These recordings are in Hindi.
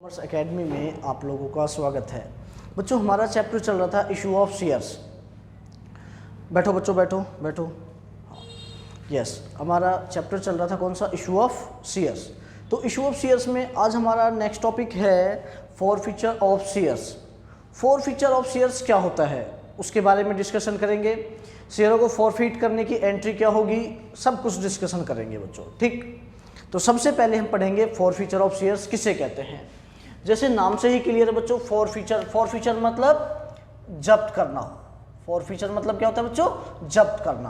कॉमर्स एकेडमी में आप लोगों का स्वागत है। बच्चों, हमारा चैप्टर चल रहा था इशू ऑफ शेयर्स। बैठो बच्चों, बैठो बैठो। यस, हमारा चैप्टर चल रहा था कौन सा? Issue of shares. तो इशू ऑफ शेयर्स में आज हमारा नेक्स्ट टॉपिक है forfeiture of shares. Forfeiture of shares क्या होता है उसके बारे में डिस्कशन करेंगे। शेयरों को फॉरफीट करने की एंट्री क्या होगी, सब कुछ डिस्कशन करेंगे बच्चों। ठीक, तो सबसे पहले हम पढ़ेंगे फॉरफीचर ऑफ शेयर्स किसे कहते हैं। जैसे नाम से ही क्लियर है बच्चों, फॉरफीचर मतलब जब्त करना। फॉरफीचर मतलब क्या होता है बच्चों? जब्त करना।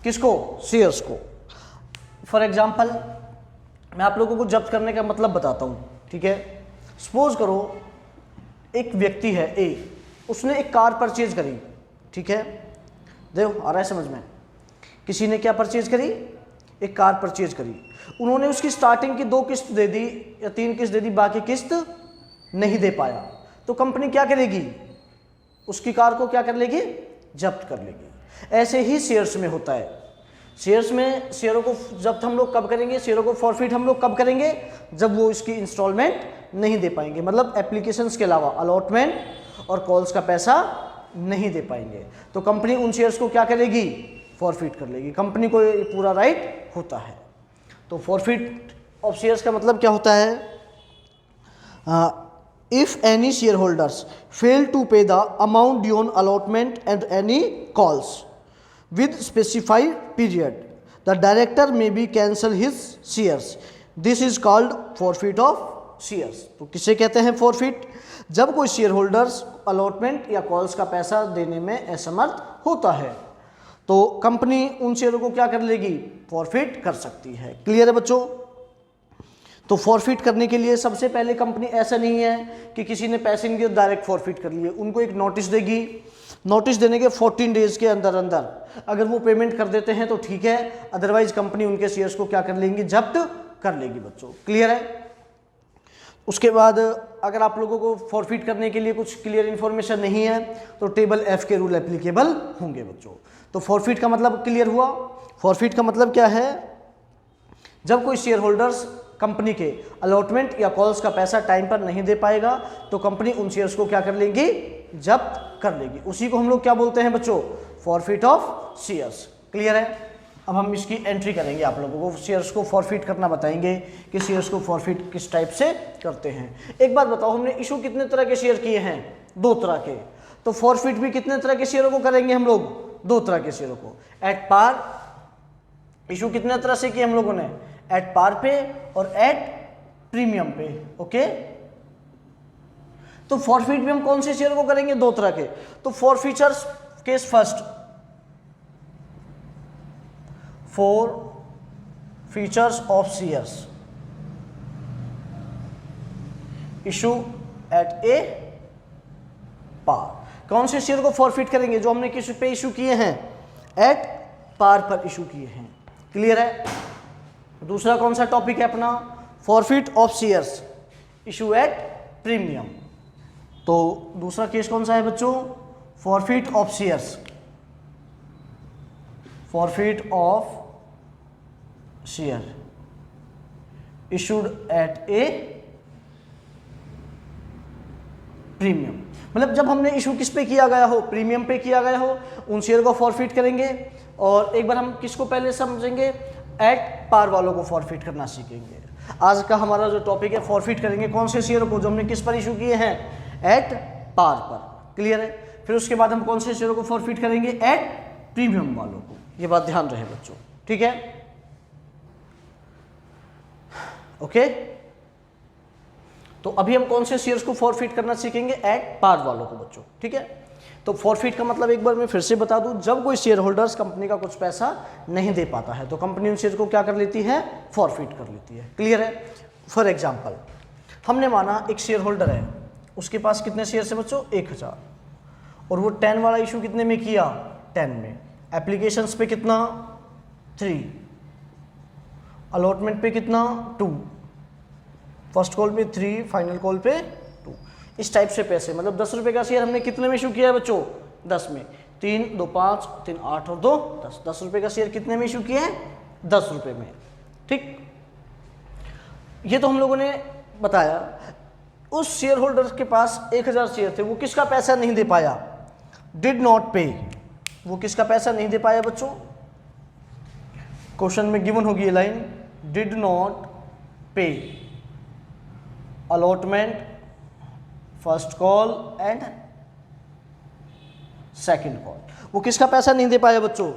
किसको? शेयर्स को। फॉर एग्जांपल मैं आप लोगों को जब्त करने का मतलब बताता हूँ। ठीक है, सपोज करो एक व्यक्ति है ए, उसने एक कार परचेज करी। ठीक है, देखो आ रहा है समझ में? किसी ने क्या परचेज करी? एक कार परचेज करी। उन्होंने उसकी स्टार्टिंग की 2 किस्त दे दी या 3 किस्त दे दी, बाकी किस्त नहीं दे पाया। तो कंपनी क्या करेगी? उसकी कार को क्या कर लेगी? जब्त कर लेगी। ऐसे ही शेयर्स में होता है। शेयर्स में शेयरों को जब्त हम लोग कब करेंगे? शेयरों को फॉरफिट हम लोग कब करेंगे? जब वो इसकी इंस्टॉलमेंट नहीं दे पाएंगे, मतलब एप्लीकेशंस के अलावा अलॉटमेंट और कॉल्स का पैसा नहीं दे पाएंगे, तो कंपनी उन शेयर्स को क्या करेगी? फॉरफिट कर लेगी। कंपनी को ये पूरा राइट होता है। तो फॉरफिट ऑफ शेयर्स का मतलब क्या होता है? If any share holders fail to pay the amount due on allotment and any calls with specified period, the director may be cancel his shares. This is called forfeit of shares. तो किसे कहते हैं फॉरफिट? जब कोई शेयर होल्डर्स अलॉटमेंट या कॉल्स का पैसा देने में असमर्थ होता है तो कंपनी उन शेयरों को क्या कर लेगी? फॉरफिट कर सकती है। क्लियर है बच्चों? तो फॉरफिट करने के लिए सबसे पहले कंपनी ऐसा नहीं है कि किसी ने पैसे नहीं दिए डायरेक्ट फॉरफिट कर लिए। उनको एक नोटिस देगी। नोटिस देने के 14 डेज के अंदर अंदर अगर वो पेमेंट कर देते हैं तो ठीक है, अदरवाइज कंपनी उनके शेयर्स को क्या कर लेंगी? जब्त कर लेगी बच्चों। क्लियर है? उसके बाद अगर आप लोगों को फॉरफिट करने के लिए कुछ क्लियर इन्फॉर्मेशन नहीं है तो टेबल F के रूल एप्लीकेबल होंगे बच्चों। तो फॉरफिट का मतलब क्लियर हुआ। फॉरफिट का मतलब क्या है? जब कोई शेयर होल्डर्स कंपनी के अलॉटमेंट या कॉल्स का पैसा टाइम पर नहीं दे पाएगा तो कंपनी उन शेयर्स को क्या कर लेंगी? जब्त कर लेगी। उसी को हम लोग क्या बोलते हैं बच्चों? Forfeit of shares. क्लियर है? अब हम इसकी एंट्री करेंगे, आप लोगों को शेयर्स को फॉरफिट करना बताएंगे कि शेयर्स को फॉरफिट किस टाइप से करते हैं। एक बात बताओ, हमने इशू कितने तरह के शेयर किए हैं? 2 तरह के। तो फॉरफिट भी कितने तरह के शेयरों को करेंगे हम लोग? 2 तरह के शेयरों को। एट पार इशू कितने तरह से किए हम लोगों ने? एट पार पे और एट प्रीमियम पे। ओके, तो फॉरफिट भी हम कौन से शेयर को करेंगे? 2 तरह के। तो forfeitures case first, forfeitures of shares issue at a par. कौन से शेयर को फॉरफिट करेंगे? जो हमने किस पे इशू किए हैं? एट पार पर इशू किए हैं। क्लियर है? दूसरा कौन सा टॉपिक है अपना? Forfeit of shares issue at premium. तो दूसरा केस कौन सा है बच्चों? Forfeit of shares, forfeit of share issued at A premium. मतलब जब हमने इशू किस पे किया गया हो? प्रीमियम पे किया गया हो, उन शेयर को फॉरफिट करेंगे। और एक बार हम किसको पहले समझेंगे? एट पार वालों को फॉरफिट करना सीखेंगे। आज का हमारा जो टॉपिक है, फॉरफिट करेंगे कौन से शेयर को? जो हमने किस पर इशू किए हैं? एट पार पर। क्लियर है? फिर उसके बाद हम कौन से शेयर को फॉरफिट करेंगे? एट प्रीमियम वालों को। ये बात ध्यान रहे बच्चों। ठीक है? ओके, तो अभी हम कौन से शेयर्स को फॉरफिट करना सीखेंगे? एट पार वालों को बच्चों। ठीक है? तो फॉरफिट का मतलब एक बार मैं फिर से बता दूं, जब कोई शेयर होल्डर्स कंपनी का कुछ पैसा नहीं दे पाता है तो कंपनी उन शेयर को क्या कर लेती है? फॉरफिट कर लेती है। क्लियर है? फॉर एग्जांपल हमने माना एक शेयर होल्डर है, उसके पास कितने शेयर है बच्चों? 1000, और वो 10 वाला इशू कितने में किया? 10 में। एप्लीकेशंस पे कितना? 3, अलॉटमेंट पे कितना? 2, फर्स्ट कॉल पे 3, फाइनल कॉल पे 2। इस टाइप से पैसे, मतलब 10 रुपये का शेयर हमने कितने में इशू किया है बच्चों? 10 में। 3 2 5 3 8 और 2 10। 10 रुपये का शेयर कितने में इशू किया है? 10 रुपये में। ठीक, ये तो हम लोगों ने बताया। उस शेयर होल्डर के पास 1000 शेयर थे, वो किसका पैसा नहीं दे पाया? डिड नॉट पे। वो किसका पैसा नहीं दे पाया बच्चों? क्वेश्चन में गिवन होगी ये लाइन, डिड नॉट पे allotment first call and second call. वो किसका पैसा नहीं दे पाया बच्चों?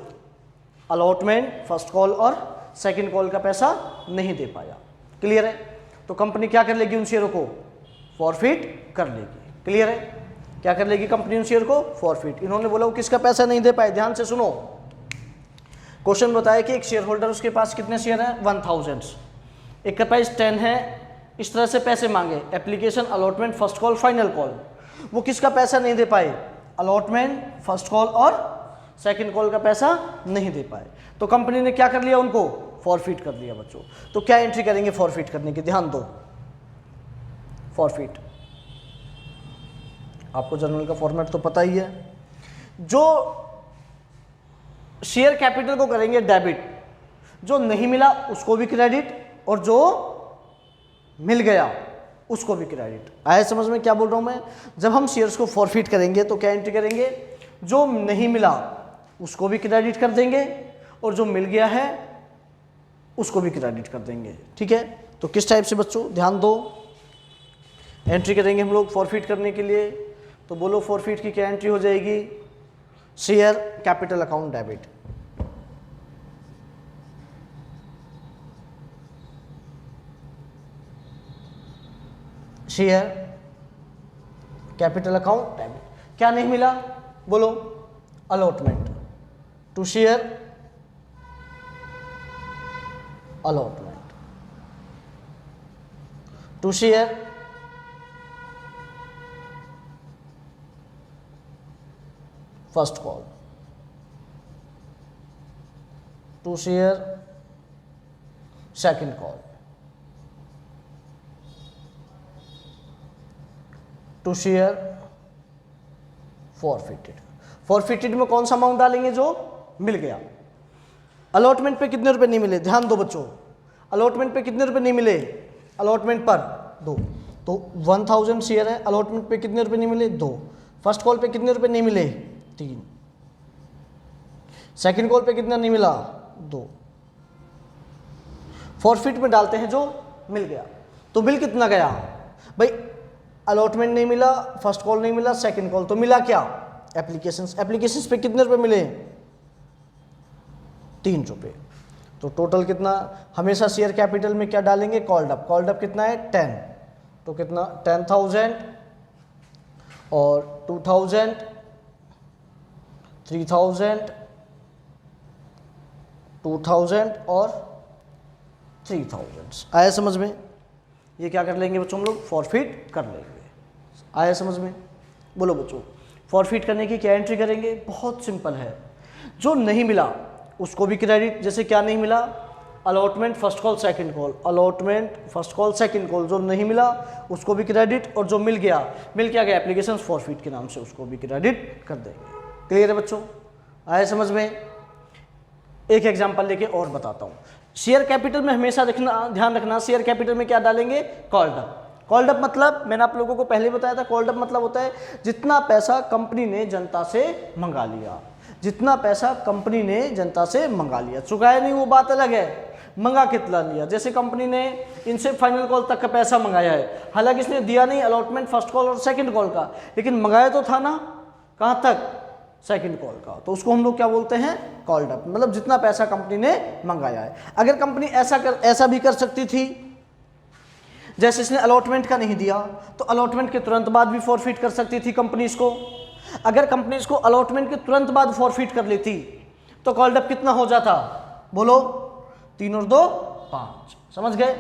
अलॉटमेंट फर्स्ट कॉल और सेकंड कॉल का पैसा नहीं दे पाया। क्लियर है? तो कंपनी क्या कर लेगी? उन शेयरों को फॉरफिट कर लेगी। क्लियर है? क्या कर लेगी कंपनी उन शेयर को? फॉरफिट। इन्होंने बोला वो किसका पैसा नहीं दे पाए। ध्यान से सुनो, क्वेश्चन बताया कि एक शेयर होल्डर, उसके पास कितने शेयर हैं? 1000। एक का प्राइस 10 है, इस तरह से पैसे मांगे, application, allotment, first call, final call. वो किसका पैसा नहीं दे पाए? अलॉटमेंट, फर्स्ट कॉल और सेकंड कॉल का पैसा नहीं दे पाए। तो कंपनी ने क्या कर लिया? उनको फॉरफिट कर दिया बच्चों। तो क्या एंट्री करेंगे फॉरफिट करने की? ध्यान दो, फॉरफिट, आपको जर्नल का फॉर्मेट तो पता ही है। जो शेयर कैपिटल को करेंगे डेबिट, जो नहीं मिला उसको भी क्रेडिट और जो मिल गया उसको भी क्रेडिट। आया समझ में क्या बोल रहा हूं मैं? जब हम शेयर्स को फॉरफिट करेंगे तो क्या एंट्री करेंगे? जो नहीं मिला उसको भी क्रेडिट कर देंगे और जो मिल गया है उसको भी क्रेडिट कर देंगे। ठीक है? तो किस टाइप से बच्चों? ध्यान दो, एंट्री करेंगे हम लोग फॉरफिट करने के लिए। तो बोलो फॉरफिट की क्या एंट्री हो जाएगी? Share capital account debit. Share capital account debit. क्या नहीं मिला? बोलो allotment, to share allotment, to share first call, to share second call, to share forfeited. Forfeited में कौन सा अमाउंट डालेंगे? जो मिल गया। अलॉटमेंट पे कितने रुपए नहीं मिले? ध्यान दो बच्चों, अलॉटमेंट पे कितने रुपए नहीं मिले? अलॉटमेंट पर 2, तो 1000 शेयर है, अलॉटमेंट पे कितने रुपए नहीं मिले? 2। फर्स्ट कॉल पे कितने रुपए नहीं मिले? 3। सेकंड कॉल पे कितना नहीं मिला? 2। फॉरफिट में डालते हैं जो मिल गया। तो बिल कितना गया भाई? अलॉटमेंट नहीं मिला, फर्स्ट कॉल नहीं मिला, सेकंड कॉल, तो मिला क्या? एप्लीकेशंस। एप्लीकेशंस पे कितने रुपए मिले? 3 रुपए। तो टोटल कितना? हमेशा शेयर कैपिटल में क्या डालेंगे? Called up. कॉल्ड अप कितना है? 10। तो कितना? 10,000 और 2,000, 3,000, 2,000 और 3,000। आया समझ में? ये क्या कर लेंगे बच्चों? हम लोग फॉरफिट कर लेंगे। आया समझ में? बोलो बच्चों, फॉरफिट करने की क्या एंट्री करेंगे? बहुत सिंपल है। जो नहीं मिला उसको भी क्रेडिट। जैसे क्या नहीं मिला? Allotment first call second call, allotment first call second call. जो नहीं मिला उसको भी क्रेडिट और जो मिल गया गया एप्लीकेशन फॉरफिट के नाम से, उसको भी क्रेडिट कर देंगे। क्लियर है बच्चों? आया समझ में? एक एग्जांपल लेके और बताता हूँ। शेयर कैपिटल में हमेशा ध्यान रखना, शेयर कैपिटल में क्या डालेंगे? Called up. कॉल्ड अप मतलब मैंने आप लोगों को पहले बताया था, कॉल्ड अप मतलब होता है जितना पैसा कंपनी ने जनता से मंगा लिया। जितना पैसा कंपनी ने जनता से मंगा लिया, चुकाया नहीं वो बात अलग है, मंगा कितना लिया। जैसे कंपनी ने इनसे फाइनल कॉल तक का पैसा मंगाया है, हालांकि इसने दिया नहीं अलॉटमेंट फर्स्ट कॉल और सेकंड कॉल का, लेकिन मंगाया तो था ना, कहाँ तक? सेकंड कॉल का। तो उसको हम लोग क्या बोलते हैं? Called up. मतलब जितना पैसा कंपनी ने मंगाया है। अगर कंपनी ऐसा भी कर सकती थी, जैसे इसने अलॉटमेंट का नहीं दिया तो अलॉटमेंट के तुरंत बाद भी फॉरफिट कर सकती थी कंपनी इसको। अगर कंपनी इसको अलॉटमेंट के तुरंत बाद फॉरफिट कर लेती तो कॉल्ड अप कितना हो जाता? बोलो 3 और 2 5। समझ गए?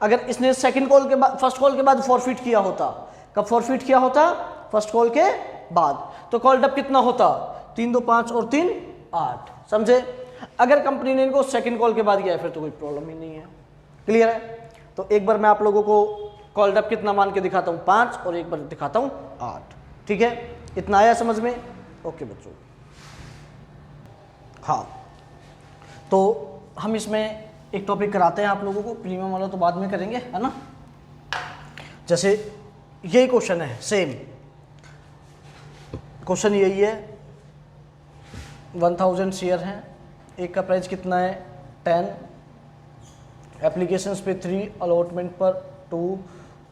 अगर इसने सेकंड कॉल के बाद फर्स्ट कॉल के बाद फॉरफिट किया होता, कब फॉरफिट किया होता? फर्स्ट कॉल के बाद। तो कॉल्ड अप कितना होता? 3 2 5 और 3 8। समझे? अगर कंपनी ने इनको सेकंड कॉल के बाद किया फिर तो कोई प्रॉब्लम ही नहीं है। क्लियर है? तो एक बार मैं आप लोगों को कॉल्ड अप कितना मान के दिखाता हूँ 5 और एक बार दिखाता हूँ 8। ठीक है? इतना आया समझ में? ओके बच्चों। हाँ, तो हम इसमें एक टॉपिक कराते हैं आप लोगों को, प्रीमियम वाला तो बाद में करेंगे, है ना। जैसे यही क्वेश्चन है, सेम क्वेश्चन यही है। 1000 शेयर हैं, एक का प्राइस कितना है 10, एप्लीकेशंस पे 3, अलॉटमेंट पर 2,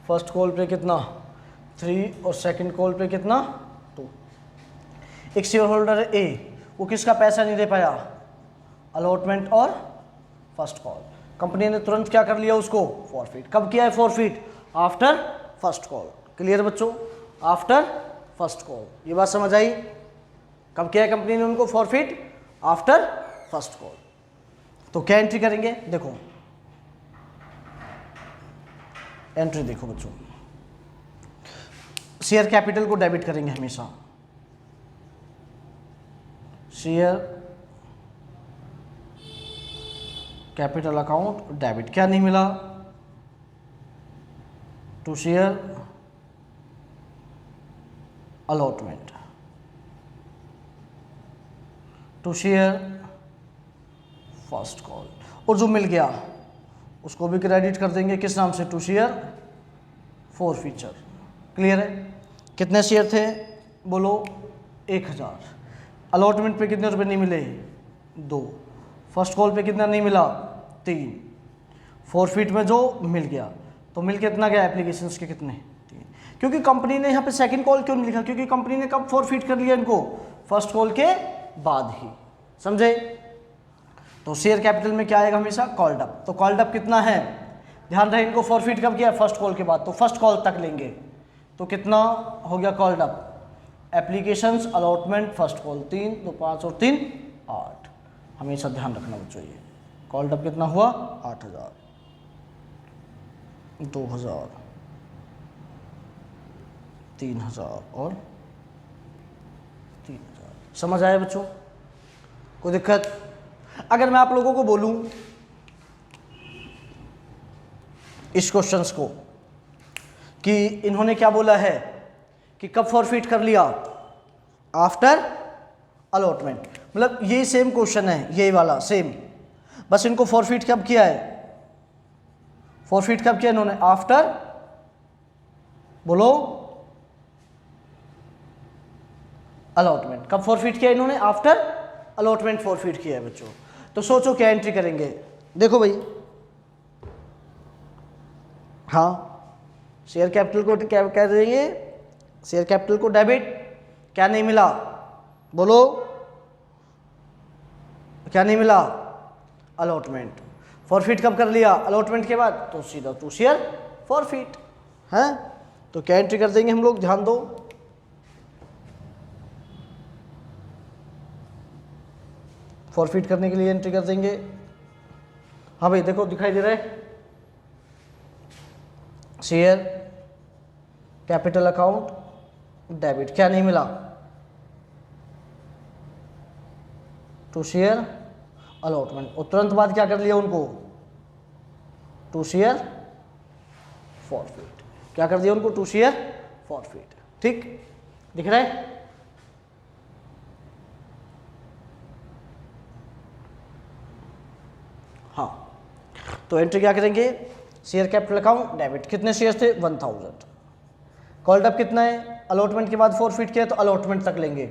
फर्स्ट कॉल पे कितना 3 और सेकंड कॉल पे कितना 2। एक शेयर होल्डर है ए, वो किसका पैसा नहीं दे पाया, अलॉटमेंट और फर्स्ट कॉल। कंपनी ने तुरंत क्या कर लिया उसको, फॉरफिट। कब किया है forfeit, after first call. Clear बच्चों, आफ्टर फर्स्ट कॉल। ये बात समझ आई, कब किया है कंपनी ने उनको फॉरफिट, आफ्टर फर्स्ट कॉल। तो क्या एंट्री करेंगे, देखो एंट्री देखो बच्चों, शेयर कैपिटल को डेबिट करेंगे हमेशा, शेयर कैपिटल अकाउंट डेबिट। क्या नहीं मिला, to share allotment, to share first call, और जो मिल गया उसको भी क्रेडिट कर देंगे किस नाम से, टू शेयर फॉरफीचर। क्लियर है, कितने शेयर थे बोलो 1000, अलॉटमेंट पे कितने रुपए नहीं मिले 2, फर्स्ट कॉल पे कितना नहीं मिला 3, फॉरफिट में जो मिल गया, तो मिल कितना गया एप्लीकेशंस के कितने 3। क्योंकि कंपनी ने यहाँ पे सेकंड कॉल क्यों नहीं लिखा, क्योंकि कंपनी ने कब फॉरफिट कर लिया इनको, फर्स्ट कॉल के बाद ही, समझे। तो शेयर कैपिटल में क्या आएगा हमेशा, कॉल्ड अप। तो कॉल्ड अप कितना है, ध्यान रहे इनको फॉरफिट कब किया, फर्स्ट कॉल के बाद, तो फर्स्ट कॉल तक लेंगे। तो कितना हो गया called up, applications allotment first call 3, तो 5 और 3 8। हमेशा ध्यान रखना बच्चों, ये कॉल्ड अप कितना हुआ 8000, 2000, 3000 और 3000। समझ आया बच्चों, कोई दिक्कत। अगर मैं आप लोगों को बोलूं इस क्वेश्चंस को कि इन्होंने क्या बोला है कि कब फॉरफिट कर लिया, आफ्टर अलॉटमेंट, मतलब ये सेम क्वेश्चन है, ये वाला सेम, बस इनको फॉरफिट कब किया है, फॉरफिट कब किया इन्होंने, आफ्टर, बोलो अलॉटमेंट। कब फॉरफिट किया इन्होंने, आफ्टर अलॉटमेंट फॉरफिट किया है बच्चों। तो सोचो क्या एंट्री करेंगे, देखो भाई, हाँ शेयर कैपिटल को क्या कह देंगे, शेयर कैपिटल को डेबिट, क्या नहीं मिला बोलो, क्या नहीं मिला, अलॉटमेंट। फॉरफिट कब कर लिया, अलॉटमेंट के बाद, तो सीधा टू शेयर फॉरफिट है। तो क्या एंट्री कर देंगे हम लोग, ध्यान दो, फॉरफिट करने के लिए एंट्री कर देंगे। हाँ भाई देखो दिखाई दे रहा है, शेयर कैपिटल अकाउंट डेबिट, क्या नहीं मिला, टू शेयर अलॉटमेंट, और तुरंत बाद क्या कर लिया उनको, टू शेयर फॉरफिट, क्या कर दिया उनको, टू शेयर फॉरफिट। ठीक दिख रहा है, हाँ। तो एंट्री क्या करेंगे, शेयर कैपिटल अकाउंट डेबिट, कितने शेयर थे 1000, कॉल्ड अप कितना है, अलॉटमेंट के बाद फॉरफिट किया तो अलॉटमेंट तक लेंगे,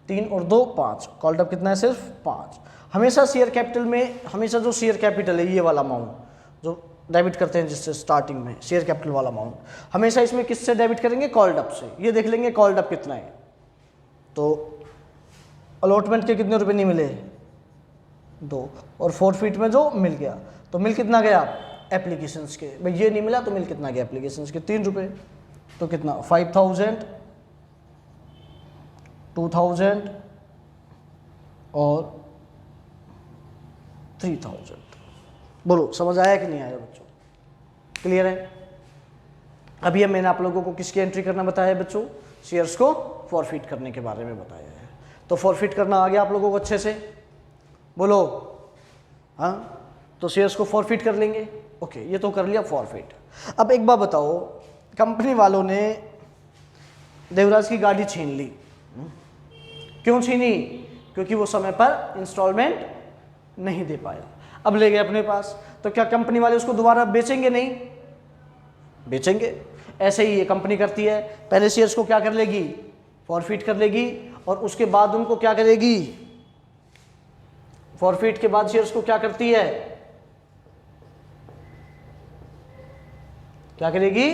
3 और 2 5, कॉल्ड अप कितना है सिर्फ 5। हमेशा शेयर कैपिटल में, हमेशा जो शेयर कैपिटल है ये वाला अमाउंट जो डेबिट करते हैं जिससे स्टार्टिंग में शेयर कैपिटल वाला अमाउंट, हमेशा इसमें किससे डेबिट करेंगे, कॉल्ड अप से। ये देख लेंगे कॉल्ड अप कितना है, तो अलॉटमेंट के कितने रुपए नहीं मिले 2, और फॉरफिट में जो मिल गया, तो मिल कितना गया एप्लीकेशंस के, भाई ये नहीं मिला तो मिल कितना गया एप्लीकेशंस के 3 रुपये, तो कितना 5000, 2000 और 3000। बोलो समझ आया कि नहीं आया बच्चों, क्लियर है। अभी मैंने आप लोगों को किसकी एंट्री करना बताया है बच्चों, शेयर्स को फॉरफिट करने के बारे में बताया है। तो फॉरफिट करना आ गया आप लोगों को अच्छे से, बोलो हाँ। तो शेयर्स को फॉरफिट कर लेंगे, ओके ये तो कर लिया फॉरफिट। अब एक बात बताओ, कंपनी वालों ने देवराज की गाड़ी छीन ली, क्यों छीनी, क्योंकि वो समय पर इंस्टॉलमेंट नहीं दे पाया, अब ले गए अपने पास, तो क्या कंपनी वाले उसको दोबारा बेचेंगे, नहीं बेचेंगे। ऐसे ही ये कंपनी करती है, पहले शेयर्स को क्या कर लेगी, फॉरफिट कर लेगी, और उसके बाद उनको क्या करेगी, फॉरफिट के बाद शेयर्स को क्या करती है, क्या करेगी,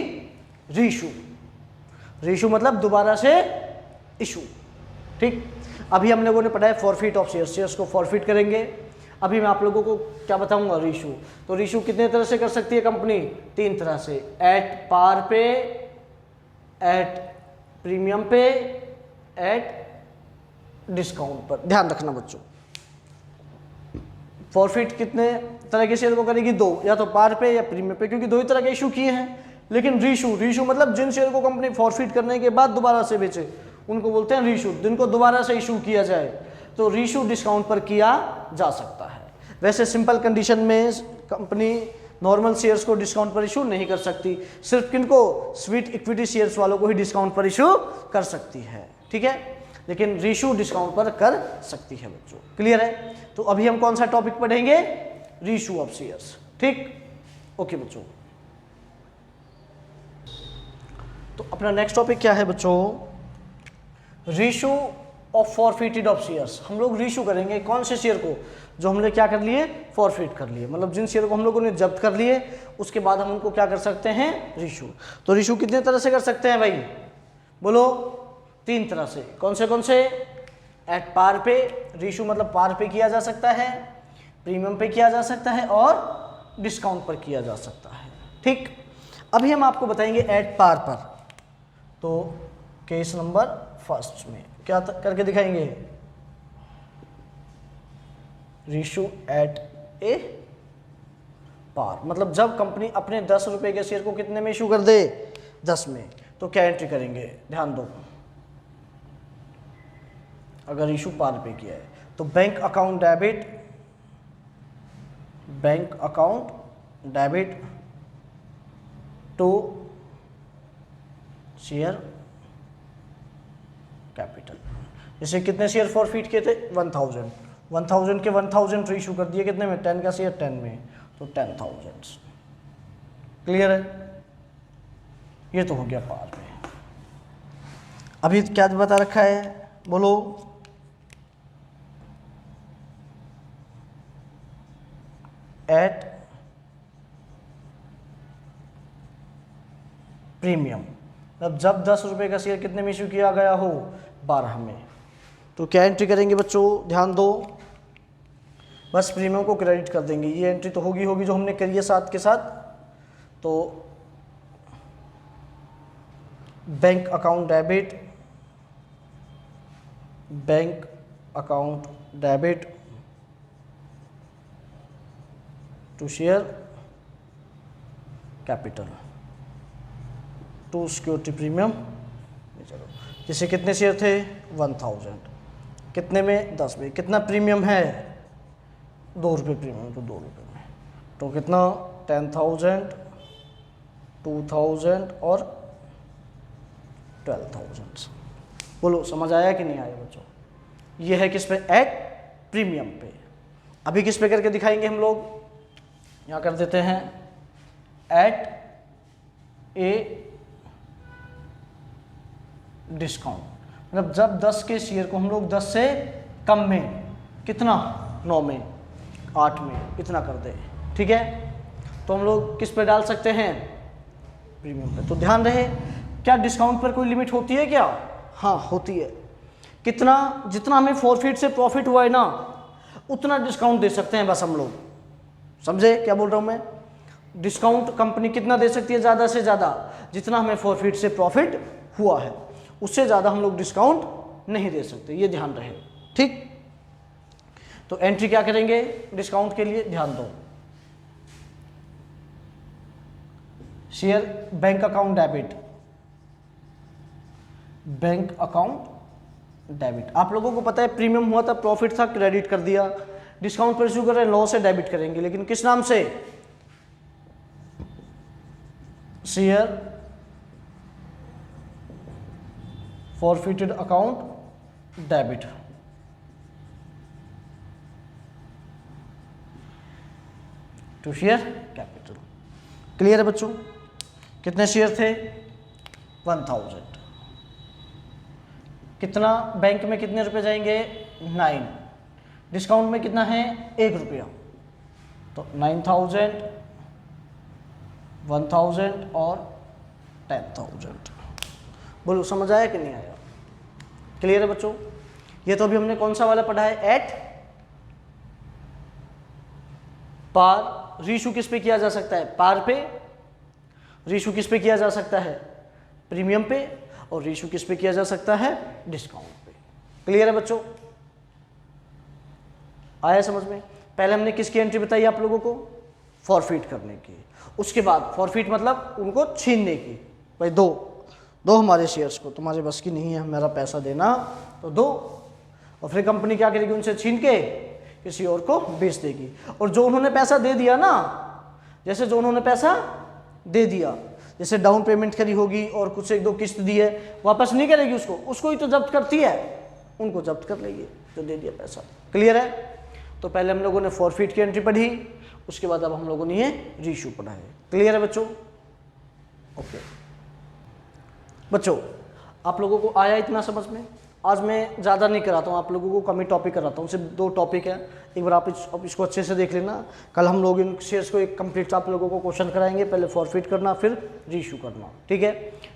रीइशू। रीइशू मतलब दोबारा से इशू। ठीक, अभी हम लोगों ने पढ़ा है फॉरफिट ऑफ शेयर्स, शेयर्स को फॉरफिट करेंगे। अभी मैं आप लोगों को क्या बताऊंगा, रीइशू। तो रीइशू कितने तरह से कर सकती है कंपनी, 3 तरह से, एट पार पे, एट प्रीमियम पे, एट डिस्काउंट पर। ध्यान रखना बच्चों, फॉरफिट कितने तरह के शेयर को करेगी, 2, या तो पार पे या प्रीमियम पे, क्योंकि 2 ही तरह के इशू किए हैं। लेकिन रीइशू, रीइशू मतलब जिन शेयर को कंपनी फॉरफिट करने के बाद दोबारा से बेचे उनको बोलते हैं रीइशू, जिनको दोबारा से इशू किया जाए। तो रीइशू डिस्काउंट पर किया जा सकता है। वैसे सिंपल कंडीशन में कंपनी नॉर्मल शेयर्स को डिस्काउंट पर इशू नहीं कर सकती, सिर्फ किनको, स्वीट इक्विटी शेयर्स वालों को ही डिस्काउंट पर इशू कर सकती है। ठीक है, लेकिन रीइशू डिस्काउंट पर कर सकती है बच्चों। क्लियर है? तो अभी हम कौन सा टॉपिक पढ़ेंगे, रीइशू ऑफ शेयर्स। ठीक, ओके बच्चों। तो अपना नेक्स्ट टॉपिक क्या है बच्चों, reissue of forfeited of shares. हम लोग रीइशू करेंगे कौन से शेयर को, जो हमने क्या कर लिए, फॉरफिट कर लिए, मतलब जिन शेयर को हम लोगों ने जब्त कर लिए उसके बाद हम उनको क्या कर सकते हैं, रीइशू। तो रीइशू कितने तरह से कर सकते हैं भाई, बोलो, 3 तरह से। कौन से, एट पार पे, रीइशू मतलब पार पे किया जा सकता है, प्रीमियम पे किया जा सकता है, और डिस्काउंट पर किया जा सकता है। ठीक, अभी हम आपको बताएंगे एट पार पर। तो केस नंबर फर्स्ट में क्या करके दिखाएंगे, रीइशू एट ए पार, मतलब जब कंपनी अपने 10 रुपए के शेयर को कितने में इशू कर दे, 10 में, तो क्या एंट्री करेंगे, ध्यान दो। अगर इशू पार पे किया है तो bank account debit, bank account debit to share capital. जैसे कितने शेयर फॉरफिट किए थे, 1000, 1000 के 1000 रीइशू कर दिए कितने में, 10 का शेयर 10 में, तो 10,000। क्लियर है? ये तो हो गया पार में। अभी क्या बता रखा है, बोलो, एट प्रीमियम, मतलब जब 10 रुपए का शेयर कितने में इशू किया गया हो, 12 में, तो क्या एंट्री करेंगे बच्चों, ध्यान दो, बस प्रीमियम को क्रेडिट कर देंगे। ये एंट्री तो होगी जो हमने करी है साथ के साथ। तो bank account debit, bank account debit to share capital to security premium. चलो, जैसे कितने शेयर थे, 1000, कितने में, 10 में, कितना प्रीमियम है, 2 रुपये प्रीमियम, तो 2 रुपये में, तो कितना, 10,000, 2000 और 12,000। बोलो समझ आया कि नहीं आया बच्चों? ये है किस पे, एट प्रीमियम पे। अभी किस पे करके दिखाएंगे हम लोग, यहाँ कर देते हैं एट ए डिस्काउंट, मतलब जब 10 के शेयर को हम लोग 10 से कम में, कितना, 9 में, 8 में, इतना कर दे। ठीक है, तो हम लोग किस पे डाल सकते हैं, प्रीमियम पे। तो ध्यान रहे, क्या डिस्काउंट पर कोई लिमिट होती है क्या, हाँ होती है। कितना, जितना हमें फॉरफिट से प्रॉफिट हुआ है ना, उतना डिस्काउंट दे सकते हैं बस हम लोग। समझे क्या बोल रहा हूँ मैं? डिस्काउंट कंपनी कितना दे सकती है, ज़्यादा से ज़्यादा, जितना हमें फॉरफिट से प्रॉफिट हुआ है, उससे ज़्यादा हम लोग डिस्काउंट नहीं दे सकते, ये ध्यान रहे। ठीक, तो एंट्री क्या करेंगे डिस्काउंट के लिए, ध्यान दो, share bank account debit, bank account debit. आप लोगों को पता है प्रीमियम हुआ था, प्रॉफिट था, क्रेडिट कर दिया, डिस्काउंट पर इशू कर रहे हैं, लॉस से डेबिट करेंगे, लेकिन किस नाम से, share forfeited account debit to share capital. Clear है बच्चों? कितने शेयर थे, 1000। कितना बैंक में कितने रुपए जाएंगे 9, डिस्काउंट में कितना है 1 रुपया, तो 9000, 1000 और 10000। बोलो समझ आया कि नहीं आया? क्लियर है बच्चों? ये तो अभी हमने कौन सा वाला पढ़ा है, एट पार। रीशू किस पे किया जा सकता है, पार पे। रीशू किस पे किया जा सकता है, प्रीमियम पे। और रीशू किस पे किया जा सकता है, डिस्काउंट पे। क्लियर है बच्चों? आया समझ में? पहले हमने किसकी एंट्री बताई आप लोगों को, फॉरफिट करने की। उसके बाद फॉरफिट मतलब उनको छीनने की, भाई दो हमारे शेयर्स को, तुम्हारे बस की नहीं है मेरा पैसा देना तो दो। और फिर कंपनी क्या करेगी, उनसे छीन के किसी और को बेच देगी। और जो उन्होंने पैसा दे दिया ना, जैसे जो उन्होंने पैसा दे दिया, जैसे डाउन पेमेंट करी होगी और कुछ 1-2 किस्त दी है, वापस नहीं करेगी उसको ही तो जब्त करती है, उनको जब्त कर लेगी जो दे दिया पैसा। क्लियर है? तो पहले हम लोगों ने फॉरफिट की एंट्री पढ़ी, उसके बाद अब हम लोगों ने ये रीशू पढ़ा है। क्लियर है बच्चों? ओके बच्चों, आप लोगों को आया इतना समझ में? आज मैं ज़्यादा नहीं कराता हूँ आप लोगों को, कम ही टॉपिक कराता हूँ, सिर्फ 2 टॉपिक है। एक बार आप इसको अच्छे से देख लेना। कल हम लोग इन शेयर्स को एक कंप्लीट आप लोगों को क्वेश्चन कराएंगे, पहले फॉरफिट करना फिर रीशू करना, ठीक है?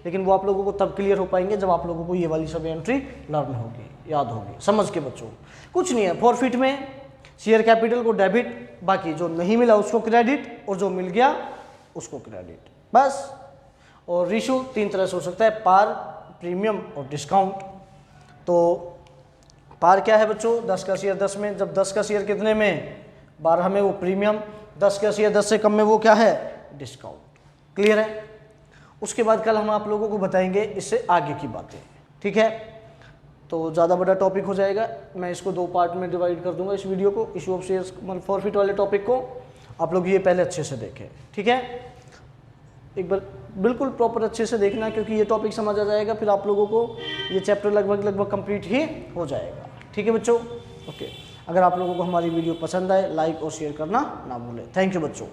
लेकिन वो आप लोगों को तब क्लियर हो पाएंगे जब आप लोगों को ये वाली सब एंट्री लर्न होगी, याद होगी, समझ के बच्चों। कुछ नहीं है, फॉरफिट में शेयर कैपिटल को डेबिट, बाकी जो नहीं मिला उसको क्रेडिट, और जो मिल गया उसको क्रेडिट, बस। और रीशू 3 तरह से हो सकता है, पार, प्रीमियम और डिस्काउंट। तो पार क्या है बच्चों, 10 का शेयर 10 में, जब 10 का शेयर कितने में 12 में, वो प्रीमियम। 10 का शेयर 10 से कम में, वो क्या है, डिस्काउंट। क्लियर है? उसके बाद कल हम आप लोगों को बताएंगे इससे आगे की बातें, ठीक है? तो ज़्यादा बड़ा टॉपिक हो जाएगा, मैं इसको 2 पार्ट में डिवाइड कर दूंगा इस वीडियो को, इशू ऑफ शेयर्स मतलब फॉरफिट वाले टॉपिक को। आप लोग ये पहले अच्छे से देखें, ठीक है? एक बार बिल्कुल प्रॉपर अच्छे से देखना, क्योंकि ये टॉपिक समझ आ जाएगा, फिर आप लोगों को ये चैप्टर लगभग कंप्लीट ही हो जाएगा, ठीक है बच्चों? ओके, अगर आप लोगों को हमारी वीडियो पसंद आए, लाइक और शेयर करना ना भूलें। थैंक यू बच्चों।